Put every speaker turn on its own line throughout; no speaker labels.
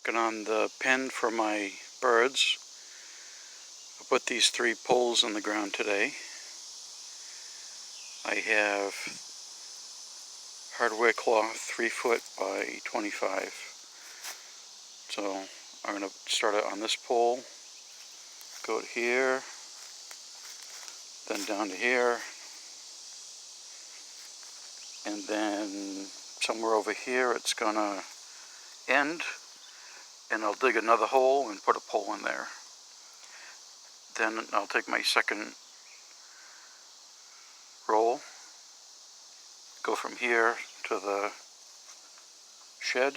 Working on the pen for my birds. I put these 3 poles in the ground today. I have hardware cloth 3 foot by 25. So I'm going to start it on this pole, go to here, then down to here, and then somewhere over here it's going to end, and I'll dig another hole and put a pole in there. Then I'll take my second roll, go from here to the shed,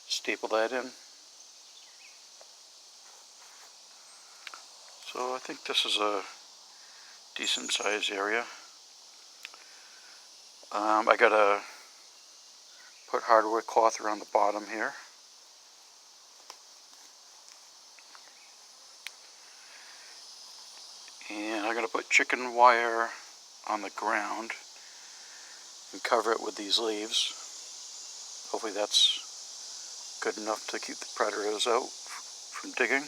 staple that in. So I think this is a decent sized area. I gotta put hardware cloth around the bottom here. And I'm gonna put chicken wire on the ground and cover it with these leaves. Hopefully that's good enough to keep the predators out from digging.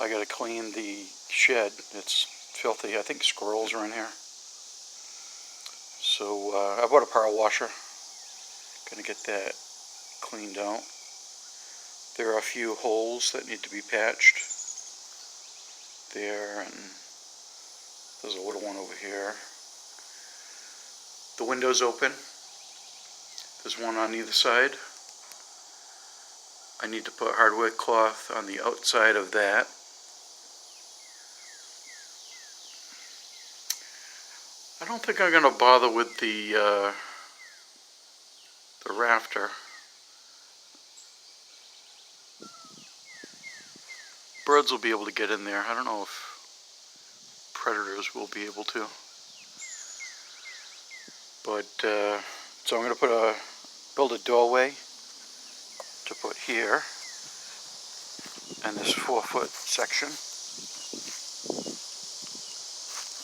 I gotta clean the shed. It's filthy. I think squirrels are in here. So I bought a power washer. Gonna get that cleaned out. There are a few holes that need to be patched. There, and there's a little one over here. The window's open. There's one on either side. I need to put hardware cloth on the outside of that. I don't think I'm going to bother with the rafter. Birds will be able to get in there. I don't know if predators will be able to. But so I'm going to build a doorway to put here and this 4-foot section.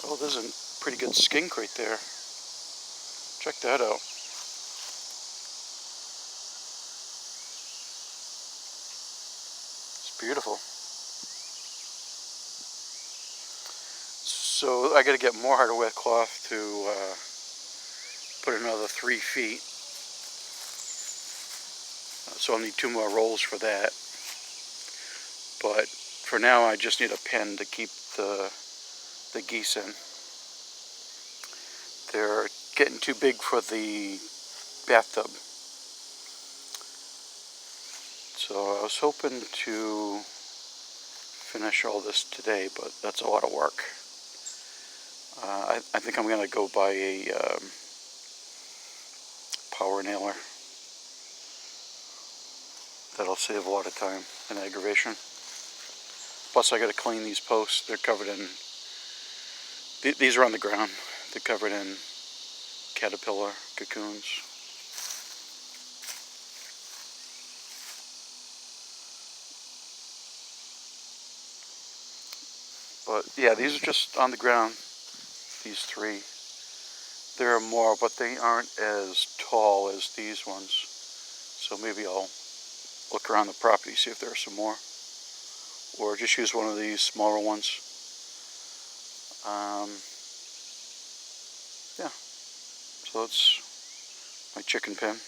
Oh, there's a pretty good skink right there. Check that out. It's beautiful. So I got to get more hardware cloth to put another 3 feet. So I'll need 2 more rolls for that. But for now I just need a pen to keep the geese in. They're getting too big for the bathtub. So I was hoping to finish all this today, but that's a lot of work. I think I'm going to go buy a power nailer. That'll save a lot of time and aggravation. Plus I got to clean these posts. They're covered in, these are on the ground. They're covered in caterpillar cocoons. But yeah, these are just on the ground, these 3. There are more, but they aren't as tall as these ones. So maybe I'll look around the property, see if there are some more. Or just use one of these smaller ones. Yeah, so it's my chicken pen.